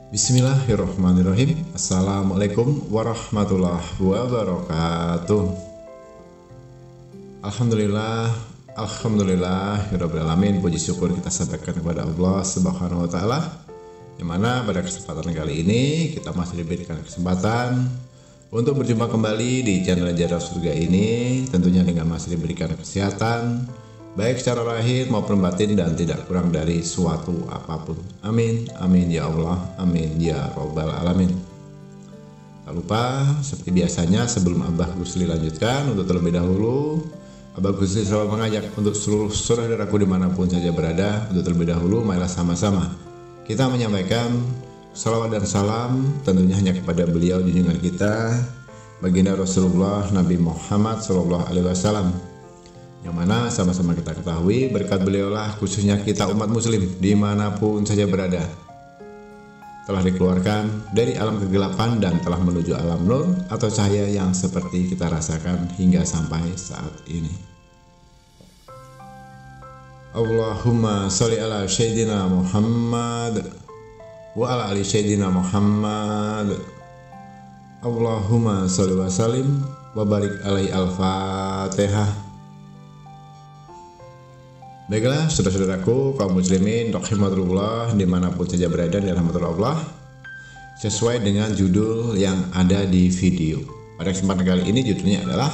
Bismillahirrahmanirrahim. Assalamualaikum warahmatullahi wabarakatuh. Alhamdulillah, alamin. Puji syukur kita sampaikan kepada Allah Subhanahu wa taala. Yang mana pada kesempatan kali ini kita masih diberikan kesempatan untuk berjumpa kembali di channel Jadwal Surga ini, tentunya dengan masih diberikan kesehatan baik secara lahir maupun batin dan tidak kurang dari suatu apapun. Amin, amin ya Allah, amin ya Rabbal alamin. Tak lupa seperti biasanya sebelum Abah Gusli lanjutkan, untuk terlebih dahulu Abah Gusli selalu mengajak untuk seluruh saudaraku dimanapun saja berada, untuk terlebih dahulu marilah sama-sama kita menyampaikan salawat dan salam tentunya hanya kepada beliau junjungan kita baginda Rasulullah Nabi Muhammad SAW, yang mana sama-sama kita ketahui berkat beliaulah khususnya kita umat muslim dimanapun saja berada telah dikeluarkan dari alam kegelapan dan telah menuju alam nur atau cahaya yang seperti kita rasakan hingga sampai saat ini. Allahumma sholli ala Sayyidina Muhammad wa ala ali Sayyidina Muhammad. Allahumma sholli wa sallim wa barik alaihi. Al-Fatihah. Baiklah saudara-saudaraku kaum muslimin rahimakumullah dimanapun saja berada di rahmatullah Allah, sesuai dengan judul yang ada di video pada kesempatan kali ini, judulnya adalah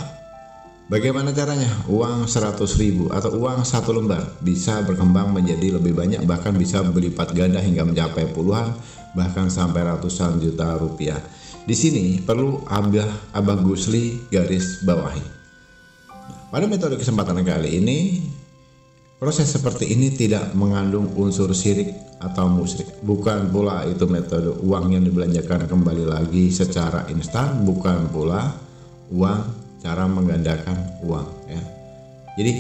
bagaimana caranya uang 100.000 atau uang 1 lembar bisa berkembang menjadi lebih banyak, bahkan bisa berlipat ganda hingga mencapai puluhan bahkan sampai ratusan juta rupiah. Di sini perlu Abah Gusli garis bawahi. Pada metode kesempatan kali ini, proses seperti ini tidak mengandung unsur syirik atau musyrik. Bukan pula itu metode uang yang dibelanjakan kembali lagi secara instan, bukan pula uang cara menggandakan uang ya. Jadi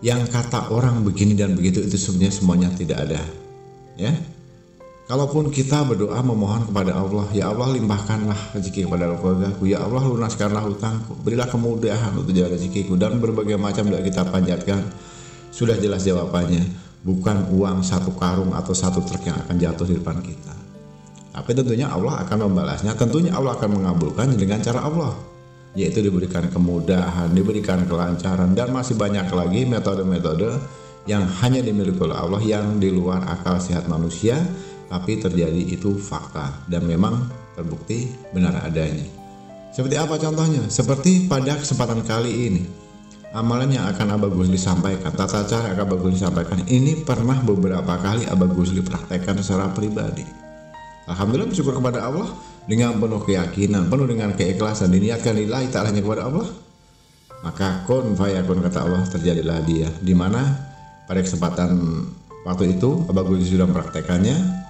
yang kata orang begini dan begitu itu sebenarnya semuanya tidak ada ya. Kalaupun kita berdoa memohon kepada Allah, ya Allah limpahkanlah rezeki kepada keluargaku, ya Allah lunaskanlah hutangku, berilah kemudahan untuk jalan rezekiku, dan berbagai macam doa kita panjatkan, sudah jelas jawabannya bukan uang 1 karung atau 1 truk yang akan jatuh di depan kita, tapi tentunya Allah akan membalasnya. Tentunya Allah akan mengabulkan dengan cara Allah, yaitu diberikan kemudahan, diberikan kelancaran, dan masih banyak lagi metode-metode yang hanya dimiliki oleh Allah yang di luar akal sehat manusia, tapi terjadi itu fakta dan memang terbukti benar adanya. Seperti apa contohnya? Seperti pada kesempatan kali ini, amalan yang akan Abah Gusli sampaikan, tata cara yang Abah Gusli sampaikan ini pernah beberapa kali Abah Gusli praktekkan secara pribadi. Alhamdulillah, bersyukur kepada Allah dengan penuh keyakinan, penuh dengan keikhlasan, diniatkan lillahi ta'ala hanya kepada Allah, maka kun fayakun kata Allah, terjadilah dia. Dimana pada kesempatan waktu itu Abah Gusli sudah mempraktekannya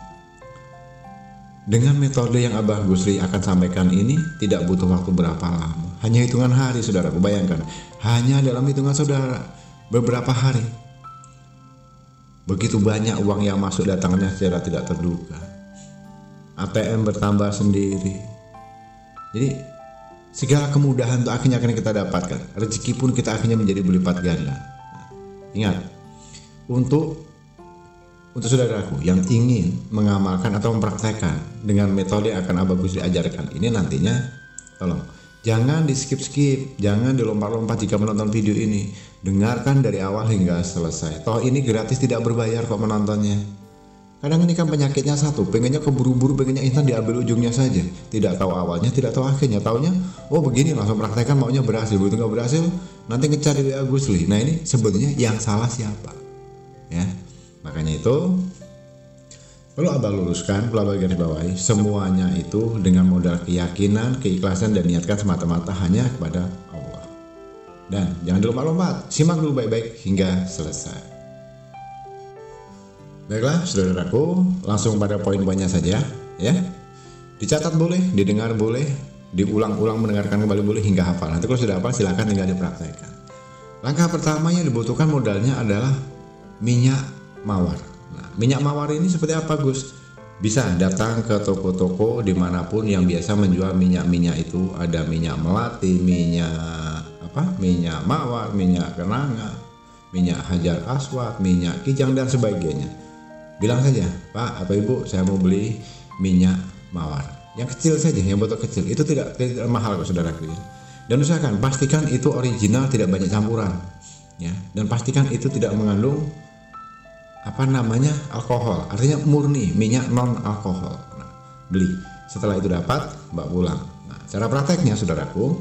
dengan metode yang Abah Gusli akan sampaikan ini. Tidak butuh waktu berapa lama, hanya hitungan hari saudara. Bayangkan, hanya dalam hitungan saudara beberapa hari, begitu banyak uang yang masuk datangnya secara tidak terduga. ATM bertambah sendiri. Jadi segala kemudahan itu akhirnya akan kita dapatkan. Rezeki pun kita akhirnya menjadi berlipat ganda. Nah, ingat, untuk saudaraku yang ingin mengamalkan atau mempraktekkan dengan metode yang akan Abah Gusli ajarkan ini nantinya, tolong jangan di skip-skip, jangan dilompat-lompat jika menonton video ini. Dengarkan dari awal hingga selesai. Toh ini gratis, tidak berbayar kok menontonnya. Kadang ini kan penyakitnya satu, pengennya keburu-buru, pengennya instan, diambil ujungnya saja, tidak tahu awalnya, tidak tahu akhirnya. Taunya oh begini, langsung praktekkan, maunya berhasil. Begitu nggak berhasil, nanti ngejar di WA Gusli. Nah ini sebetulnya yang salah siapa ya? Makanya itu perlu Abah luruskan, perlu Abah garis bawahi, semuanya itu dengan modal keyakinan, keikhlasan, dan niatkan semata-mata hanya kepada Allah. Dan jangan dilompat-lompat, simak dulu baik-baik hingga selesai. Baiklah saudaraku, langsung pada poin-poinnya saja ya. Dicatat boleh, didengar boleh, diulang-ulang mendengarkan kembali boleh hingga hafal. Nanti kalau sudah hafal silahkan tinggal dipraktekkan. Langkah pertama yang dibutuhkan modalnya adalah minyak mawar. Nah, minyak mawar ini seperti apa Gus? Bisa datang ke toko-toko dimanapun yang biasa menjual minyak-minyak itu. Ada minyak melati, minyak mawar, minyak kenanga, minyak hajar aswad, minyak kijang dan sebagainya. Bilang saja, Pak, apa Ibu, saya mau beli minyak mawar. Yang kecil saja, yang botol kecil itu tidak mahal kok saudaraku ya. Dan usahakan pastikan itu original, tidak banyak campuran ya. Dan pastikan itu tidak mengandung alkohol, artinya murni minyak non alkohol. Nah, beli. Setelah itu dapat, bawa pulang. Nah, cara prakteknya saudaraku,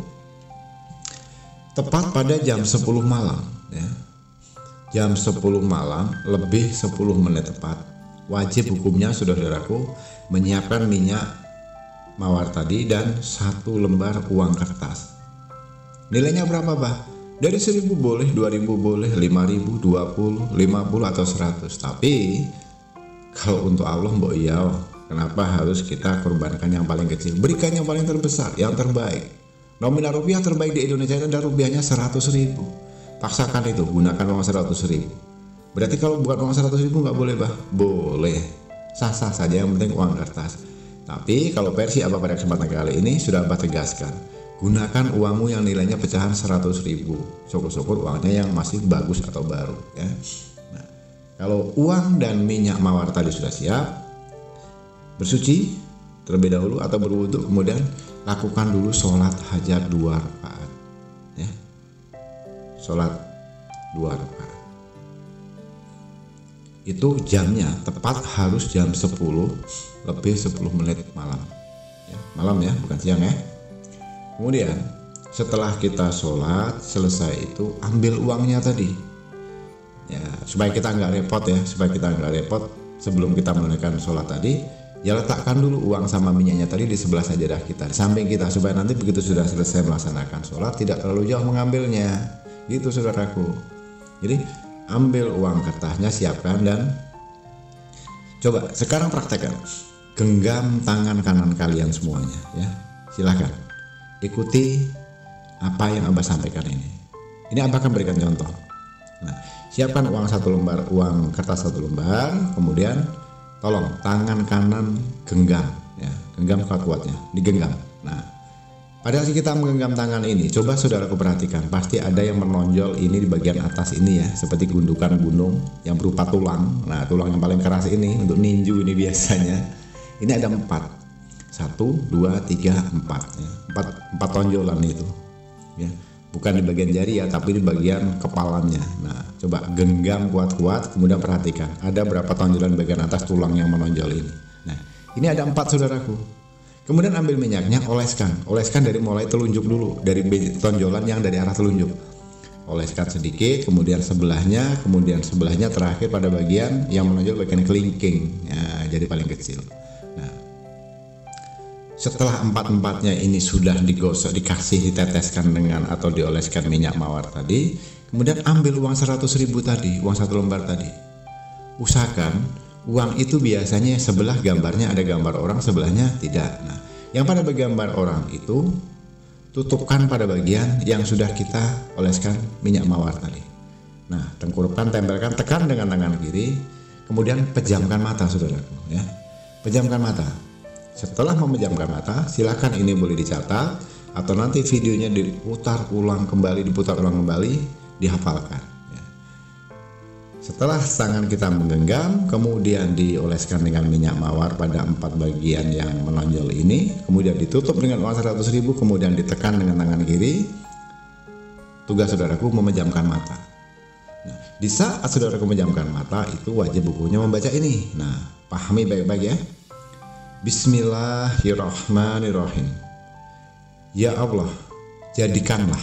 tepat pada jam 10 malam ya. Jam 10 malam lebih 10 menit tepat, wajib hukumnya saudaraku menyiapkan minyak mawar tadi dan 1 lembar uang kertas. Nilainya berapa, Bah? Dari 1.000 boleh, 2.000 boleh, 5.000, 20, 50 atau 100. Tapi kalau untuk Allah mbok iya, kenapa harus kita korbankan yang paling kecil? Berikan yang paling terbesar, yang terbaik. Nominal rupiah terbaik di Indonesia ada rupiahnya 100.000. Paksakan itu, gunakan uang 100.000. Berarti kalau bukan uang 100.000 nggak boleh, Bah? Boleh, sah-sah saja, yang penting uang kertas. Tapi kalau versi Abah pada kesempatan kali ini sudah Abah tegaskan, gunakan uangmu yang nilainya pecahan 100.000. Syukur-syukur uangnya yang masih bagus atau baru ya. Nah, kalau uang dan minyak mawar tadi sudah siap, bersuci terlebih dahulu atau berwudu, kemudian lakukan dulu sholat hajat 2 rakaat ya. Sholat 2 rakaat itu jamnya tepat harus jam 10 lebih 10 menit malam ya. Malam ya, bukan siang ya. Kemudian setelah kita sholat selesai itu, ambil uangnya tadi ya, supaya kita nggak repot ya, sebelum kita menunaikan sholat tadi ya, letakkan dulu uang sama minyaknya tadi di sebelah sajadah kita, di samping kita, supaya nanti begitu sudah selesai melaksanakan sholat tidak terlalu jauh mengambilnya gitu saudaraku. Jadi ambil uang kertasnya, siapkan, dan coba sekarang praktekkan, genggam tangan kanan kalian semuanya ya. Silahkan ikuti apa yang Abah sampaikan ini. Ini Abah akan berikan contoh. Nah, siapkan uang 1 lembar, uang kertas 1 lembar, kemudian tolong tangan kanan genggam ya, genggam kuat-kuatnya, digenggam. Nah, pada saat kita menggenggam tangan ini, coba saudaraku perhatikan, pasti ada yang menonjol ini di bagian atas ini ya, seperti gundukan gunung yang berupa tulang. Nah, tulang yang paling keras ini untuk ninju ini biasanya. Ini ada 4. 1, 2, 3, 4 ya. 4 tonjolan itu ya. Bukan di bagian jari ya, tapi di bagian kepalanya. Nah, coba genggam kuat-kuat, kemudian perhatikan ada berapa tonjolan bagian atas tulang yang menonjol ini. Nah, ini ada 4 saudaraku. Kemudian ambil minyaknya, oleskan dari mulai telunjuk dulu, dari tonjolan yang dari arah telunjuk. Oleskan sedikit, kemudian sebelahnya, terakhir pada bagian yang menonjol bagian kelingking ya, jadi paling kecil. Nah, setelah 4-4-nya ini sudah digosok, diteteskan dengan atau dioleskan minyak mawar tadi, kemudian ambil uang 100.000 tadi, uang 1 lembar tadi. Usahakan uang itu biasanya sebelah gambarnya ada gambar orang, sebelahnya tidak. Nah, yang pada gambar orang itu tutupkan pada bagian yang sudah kita oleskan minyak mawar tadi. Nah, tengkurupkan, tempelkan, tekan dengan tangan kiri, kemudian pejamkan mata saudaraku ya. Pejamkan mata. Setelah memejamkan mata, silakan ini boleh dicatat atau nanti videonya diputar ulang kembali, dihafalkan. Setelah tangan kita menggenggam, kemudian dioleskan dengan minyak mawar pada 4 bagian yang menonjol ini, kemudian ditutup dengan uang 100.000, kemudian ditekan dengan tangan kiri. Tugas saudaraku memejamkan mata. Nah, di saat saudaraku memejamkan mata itu wajib bukunya membaca ini. Nah, pahami baik-baik ya. Bismillahirrahmanirrahim. Ya Allah, jadikanlah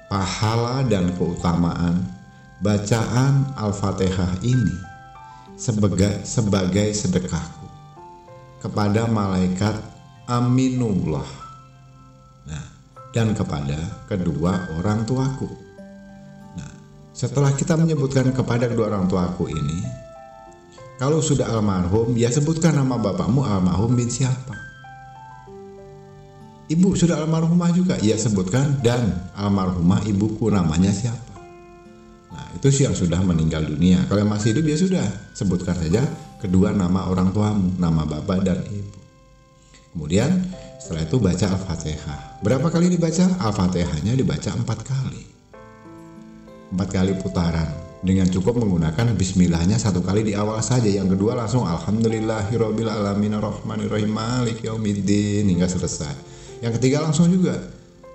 pahala dan keutamaan bacaan Al-Fatihah ini sebagai sedekahku kepada malaikat Aminullah, nah, dan kepada kedua orang tuaku. Nah, setelah kita menyebutkan kepada kedua orang tuaku ini, kalau sudah almarhum, ya sebutkan nama bapakmu almarhum bin siapa. Ibu sudah almarhumah juga, ya sebutkan, dan almarhumah ibuku namanya siapa. Nah, itu sih yang sudah meninggal dunia. Kalau yang masih hidup ya sudah, sebutkan saja kedua nama orang tuamu, nama bapak dan ibu. Kemudian setelah itu baca Al-Fatihah. Berapa kali dibaca? Al-Fatihahnya dibaca 4 kali. 4 kali putaran dengan cukup menggunakan bismillahnya satu kali di awal saja. Yang kedua langsung alhamdulillahirabbil alamin arrahmanirrahim maliki yaumiddin hingga selesai. Yang ketiga langsung juga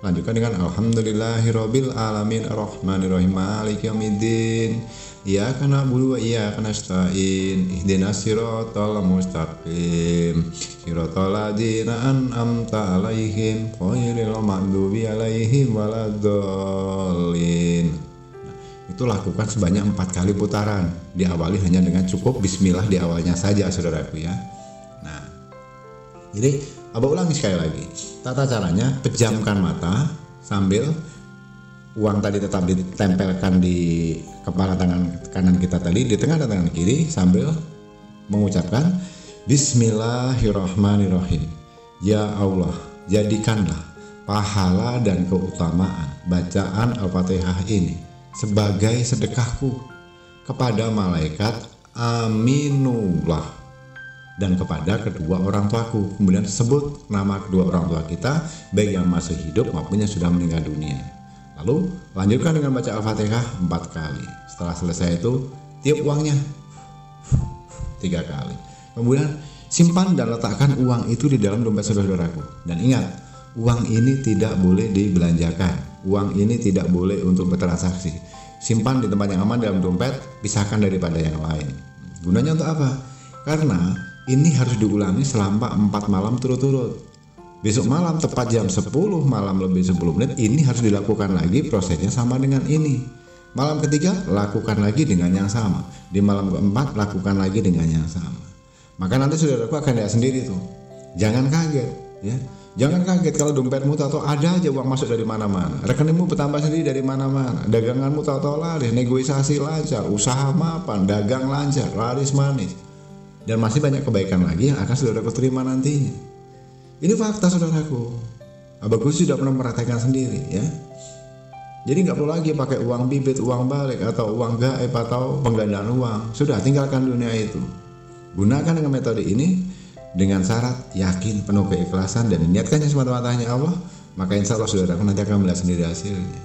lanjutkan dengan alhamdulillahirabbil alamin arrahmanirrahim maliki yaumiddin iyyaka na'budu wa iyyaka nasta'in ihdinas siratal mustaqim siratal ladzina an'amta 'alaihim ghairil maghdubi 'alaihim waladdallin. Itu lakukan sebanyak 4 kali putaran, diawali hanya dengan cukup bismillah di awalnya saja saudaraku ya. Nah, jadi Abah ulangi sekali lagi. Tata caranya, pejamkan mata sambil uang tadi tetap ditempelkan di kepala tangan kanan kita tadi, di tengah tangan kiri, sambil mengucapkan Bismillahirrahmanirrahim. Ya Allah, jadikanlah pahala dan keutamaan bacaan Al-Fatihah ini sebagai sedekahku kepada malaikat Aminullah dan kepada kedua orang tuaku. Kemudian sebut nama kedua orang tua kita, baik yang masih hidup maupun yang sudah meninggal dunia. Lalu lanjutkan dengan baca Al-Fatihah 4 kali. Setelah selesai itu tiup uangnya 3 kali. Kemudian simpan dan letakkan uang itu di dalam dompet saudaraku. Dan ingat, uang ini tidak boleh dibelanjakan. Uang ini tidak boleh untuk bertransaksi. Simpan di tempat yang aman dalam dompet, pisahkan daripada yang lain. Gunanya untuk apa? Karena ini harus diulangi selama 4 malam turut-turut. Besok malam tepat jam 10 malam lebih 10 menit ini harus dilakukan lagi, prosesnya sama dengan ini. Malam ketiga lakukan lagi dengan yang sama. Di malam keempat lakukan lagi dengan yang sama. Maka nanti saudaraku akan lihat sendiri tuh. Jangan kaget ya. Jangan kaget kalau dompetmu tahu ada aja uang masuk dari mana-mana. Rekeningmu bertambah sendiri dari mana-mana. Daganganmu tahu laris, negosiasi lancar, usaha mapan, dagang lancar, laris manis. Dan masih banyak kebaikan lagi yang akan saudaraku terima nantinya. Ini fakta saudaraku. Abah Gus sudah pernah mempraktekkan sendiri ya. Jadi nggak perlu lagi pakai uang bibit, uang balik atau uang gaib atau penggandaan uang. Sudah, tinggalkan dunia itu. Gunakan dengan metode ini dengan syarat yakin, penuh keikhlasan dan niatkannya semata-mata hanya Allah. Maka insya Allah saudaraku nanti akan melihat sendiri hasilnya.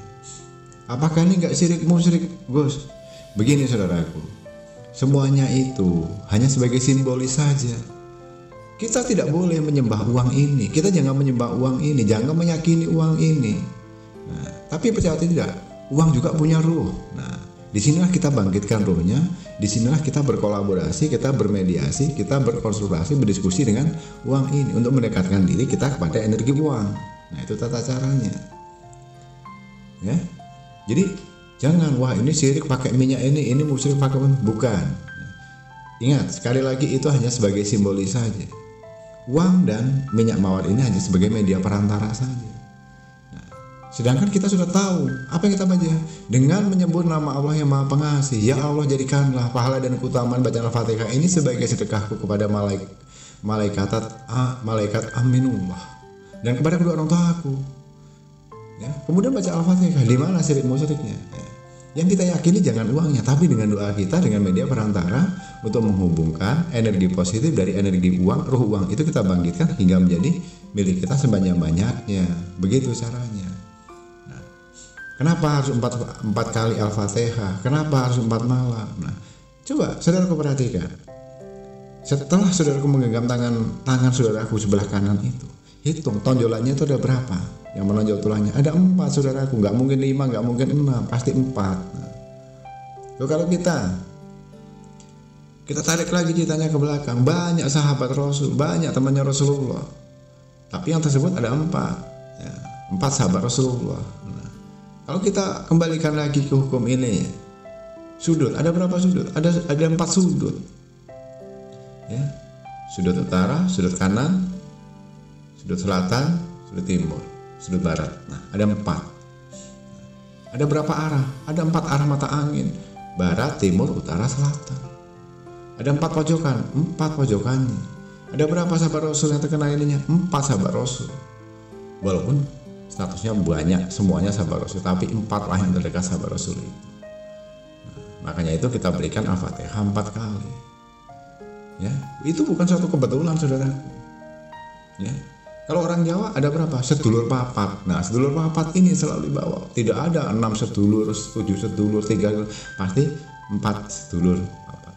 Apakah ini nggak syirik musyrik Gus? Begini saudaraku. Semuanya itu hanya sebagai simbolis saja. Kita tidak boleh menyembah uang ini. Kita jangan menyembah uang ini. Jangan meyakini uang ini. Nah, tapi percaya tidak, uang juga punya ruh. Nah, disinilah kita bangkitkan ruhnya. Disinilah kita berkolaborasi, kita bermediasi, kita berkonsultasi, berdiskusi dengan uang ini untuk mendekatkan diri kita kepada energi uang. Nah, itu tata caranya. Ya, jadi jangan, wah ini syirik pakai minyak ini musyrik pakai bukan. Ingat, sekali lagi itu hanya sebagai simbolis saja. Uang dan minyak mawar ini hanya sebagai media perantara saja. Nah, sedangkan kita sudah tahu apa yang kita baca dengan menyebut nama Allah yang Maha Pengasih. Ya Allah, jadikanlah pahala dan keutamaan bacaan Al-Fatihah ini sebagai sedekahku kepada malaikat Aminullah dan kepada kedua orang tua aku. Ya, kemudian baca Al-Fatihah. Di mana syirik musyriknya? Ya. Yang kita yakini jangan uangnya, tapi dengan doa kita, dengan media perantara untuk menghubungkan energi positif dari energi uang, ruh uang itu kita bangkitkan hingga menjadi milik kita sebanyak-banyaknya. Begitu caranya. Nah, kenapa harus 4 kali Al-Fatihah? Kenapa harus 4 malam? Nah, coba saudaraku perhatikan. Setelah saudaraku menggenggam tangan saudaraku sebelah kanan itu, hitung tonjolannya itu ada berapa? Yang menonjol tulangnya ada 4 saudaraku, nggak mungkin 5, nggak mungkin 6, pasti 4. Nah, kalau kita tarik lagi ceritanya ke belakang, banyak sahabat Rasul, banyak temannya Rasulullah, tapi yang tersebut ada 4 ya, 4 sahabat Rasulullah. Nah, kalau kita kembalikan lagi ke hukum ini, sudut ada berapa sudut? Ada 4 sudut ya, sudut utara, sudut kanan, sudut selatan, sudut timur, sudut barat. Nah, ada 4. Ada berapa arah? Ada 4 arah mata angin. Barat, timur, utara, selatan. Ada 4 pojokan. 4 pojokannya. Ada berapa sahabat Rasul yang terkena ininya? 4 sahabat Rasul. Walaupun statusnya banyak, semuanya sahabat Rasul, tapi 4 lah yang terdekat sahabat Rasul itu. Nah, makanya itu kita berikan Al-Fatihah 4 kali. Ya, itu bukan suatu kebetulan saudaraku. Ya. Kalau orang Jawa ada berapa? Sedulur papat. Nah, sedulur papat ini selalu dibawa. Tidak ada 6 sedulur, 7 sedulur, 3, pasti 4 sedulur papat.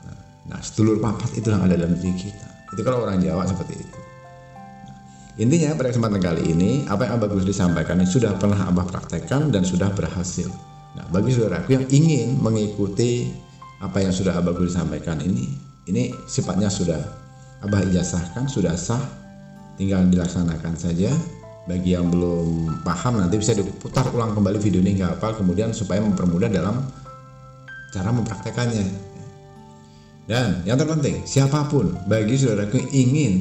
Nah, sedulur papat itu yang ada dalam diri kita. Itu kalau orang Jawa seperti itu. Nah, intinya pada kesempatan kali ini, apa yang Abah Gusli sampaikan ini sudah pernah Abah praktekkan dan sudah berhasil. Nah, bagi saudaraku yang ingin mengikuti apa yang sudah Abah Gusli sampaikan ini sifatnya sudah Abah ijazahkan, sudah sah. Tinggal dilaksanakan saja. Bagi yang belum paham nanti bisa diputar ulang kembali video ini nggak hafal, kemudian supaya mempermudah dalam cara mempraktekannya. Dan yang terpenting, siapapun bagi saudaraku yang ingin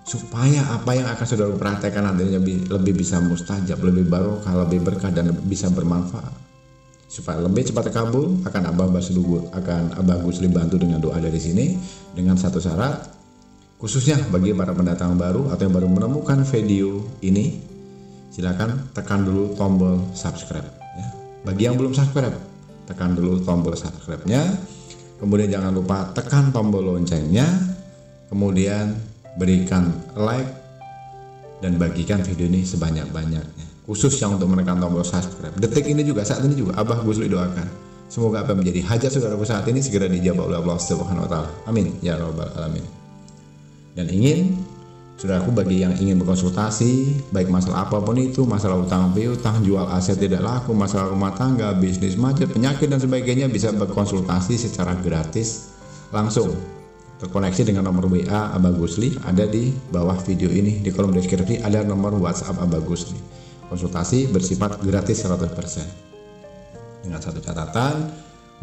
supaya apa yang akan saudara praktekkan nantinya lebih bisa mustajab, lebih barokah, lebih berkah dan bisa bermanfaat, supaya lebih cepat kabul, akan Abah Gusli bantu dengan doa dari sini dengan satu syarat. Khususnya bagi para pendatang baru atau yang baru menemukan video ini, silakan tekan dulu tombol subscribe ya. Bagi yang belum subscribe, tekan dulu tombol subscribe-nya. Kemudian jangan lupa tekan tombol loncengnya. Kemudian berikan like dan bagikan video ini sebanyak-banyaknya. Khusus yang untuk menekan tombol subscribe. Detik ini juga, saat ini juga Abah Gusli doakan semoga apa yang menjadi hajat saudaraku saat ini segera dijawab oleh Allah Subhanahu wa taala. Amin ya rabbal alamin. Dan saudaraku bagi yang ingin berkonsultasi baik masalah apapun itu, masalah utang piutang, jual aset tidak laku, masalah rumah tangga, bisnis macet, penyakit dan sebagainya, bisa berkonsultasi secara gratis langsung. Terkoneksi dengan nomor WA Abah Gusli ada di bawah video ini. Di kolom deskripsi ada nomor WhatsApp Abah Gusli. Konsultasi bersifat gratis 100%. Dengan satu catatan,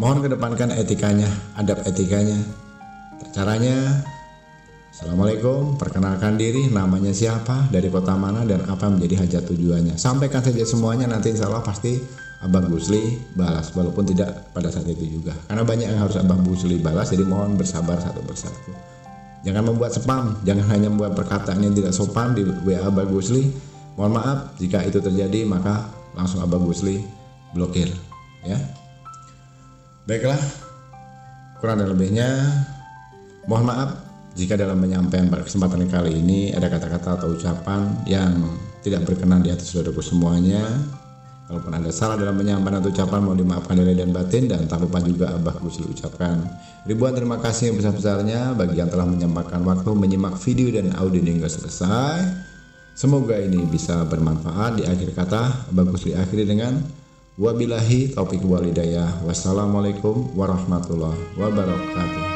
mohon kedepankan etikanya, adab etikanya. Caranya, Assalamualaikum, perkenalkan diri, namanya siapa, dari kota mana, dan apa menjadi hajat tujuannya. Sampaikan saja semuanya, nanti insya Allah pasti Abah Gusli balas, walaupun tidak pada saat itu juga. Karena banyak yang harus Abah Gusli balas, jadi mohon bersabar satu persatu. Jangan membuat spam, jangan hanya membuat perkataan yang tidak sopan di WA Abah Gusli. Mohon maaf, jika itu terjadi, maka langsung Abah Gusli blokir. Ya. Baiklah, kurang dan lebihnya, mohon maaf jika dalam penyampaian pada kesempatan kali ini ada kata-kata atau ucapan yang tidak berkenan di hati saudaraku semuanya. Kalaupun ada salah dalam penyampaian atau ucapan, mohon dimaafkan dari dan batin. Dan tak lupa juga Abah Gusli ucapkan ribuan terima kasih yang besar-besarnya bagi yang telah menyempatkan waktu menyimak video dan audio hingga selesai. Semoga ini bisa bermanfaat. Di akhir kata Abah Gusli akhiri dengan wabillahi taufiq wal hidayah. Wassalamualaikum warahmatullahi wabarakatuh.